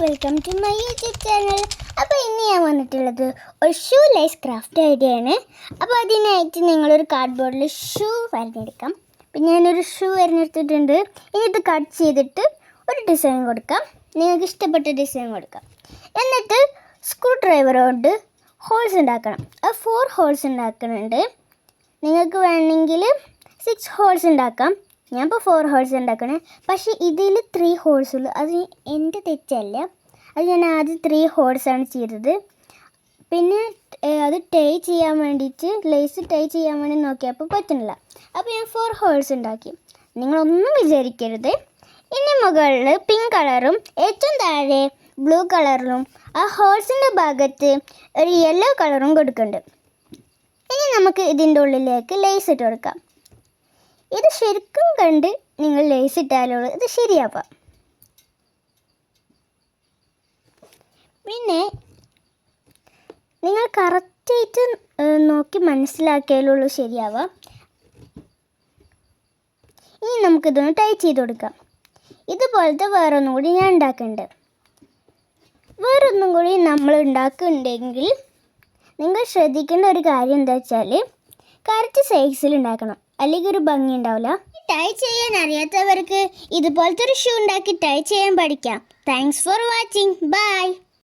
Welcome to my YouTube channel. അപ്പോൾ ഇന്ന് ഞാൻ വന്നിട്ടുള്ളത് ഒരു ഷൂ ലേസ് ക്രാഫ്റ്റ് ഐഡിയയാണ്. അപ്പോൾ അതിനായിട്ട് നിങ്ങളൊരു കാർഡ്ബോർഡിൽ ഷൂ വരഞ്ഞെടുക്കാം. പിന്നെ ഞാനൊരു ഷൂ വരഞ്ഞെടുത്തിട്ടുണ്ട്. ഇനി ഇത് കട്ട് ചെയ്തിട്ട് ഒരു ഡിസൈൻ കൊടുക്കാം, നിങ്ങൾക്ക് ഇഷ്ടപ്പെട്ട ഡിസൈൻ കൊടുക്കാം. എന്നിട്ട് സ്ക്രൂ ഡ്രൈവർ കൊണ്ട് ഹോൾസ് ഉണ്ടാക്കണം. 4 ഹോൾസ് ഉണ്ടാക്കുന്നുണ്ട്. നിങ്ങൾക്ക് വേണമെങ്കിൽ 6 ഹോൾസ് ഉണ്ടാക്കാം. ഞാൻ ഇപ്പോൾ 4 ഹോൾസ് ഉണ്ടാക്കണേ. പക്ഷേ ഇതിൽ 3 ഹോൾസ് ഉള്ളൂ. അത് എൻ്റെ തെറ്റല്ല. അത് ഞാൻ ആദ്യം 3 ഹോൾസാണ് ചെയ്തത്. പിന്നെ അത് ടൈ ചെയ്യാൻ വേണ്ടിയിട്ട് ലേസ് ടൈ ചെയ്യാൻ വേണ്ടി നോക്കിയപ്പോൾ പറ്റുന്നില്ല. അപ്പോൾ ഞാൻ 4 ഹോൾസ് ഉണ്ടാക്കി. നിങ്ങളൊന്നും വിചാരിക്കരുത്. ഇനി മുകളിൽ പിങ്ക് കളറും ഏറ്റവും താഴെ ബ്ലൂ കളറിലും ആ ഹോൾസിൻ്റെ ഭാഗത്ത് ഒരു യെല്ലോ കളറും കൊടുക്കുന്നുണ്ട്. ഇനി നമുക്ക് ഇതിൻ്റെ ഉള്ളിലേക്ക് ലേസ് ഇട്ട് കൊടുക്കാം. ഇത് ശരിക്കും കണ്ട് നിങ്ങൾ ലേസ് ഇട്ടാലുള്ളൂ ഇത് ശരിയാവാം. പിന്നെ നിങ്ങൾ കറക്റ്റായിട്ട് നോക്കി മനസ്സിലാക്കിയാലുള്ളൂ ശരിയാവാം. ഇനി നമുക്കിതൊന്ന് ടൈ ചെയ്ത് കൊടുക്കാം. ഇതുപോലത്തെ വേറൊന്നും കൂടി ഞാൻ ഉണ്ടാക്കുന്നുണ്ട്. വേറൊന്നും കൂടി നമ്മൾ ഉണ്ടാക്കുന്നുണ്ടെങ്കിൽ നിങ്ങൾ ശ്രദ്ധിക്കേണ്ട ഒരു കാര്യം എന്താ വെച്ചാൽ കറക്റ്റ് സൈസിൽ ഉണ്ടാക്കണം, അല്ലെങ്കിൽ ഒരു ഭംഗി ഉണ്ടാവില്ല. ടൈ ചെയ്യാൻ അറിയാത്തവർക്ക് ഇതുപോലത്തെ ഒരു ഷൂ ഉണ്ടാക്കി ടൈ ചെയ്യാൻ പഠിക്കാം. Thanks for watching. ബൈ.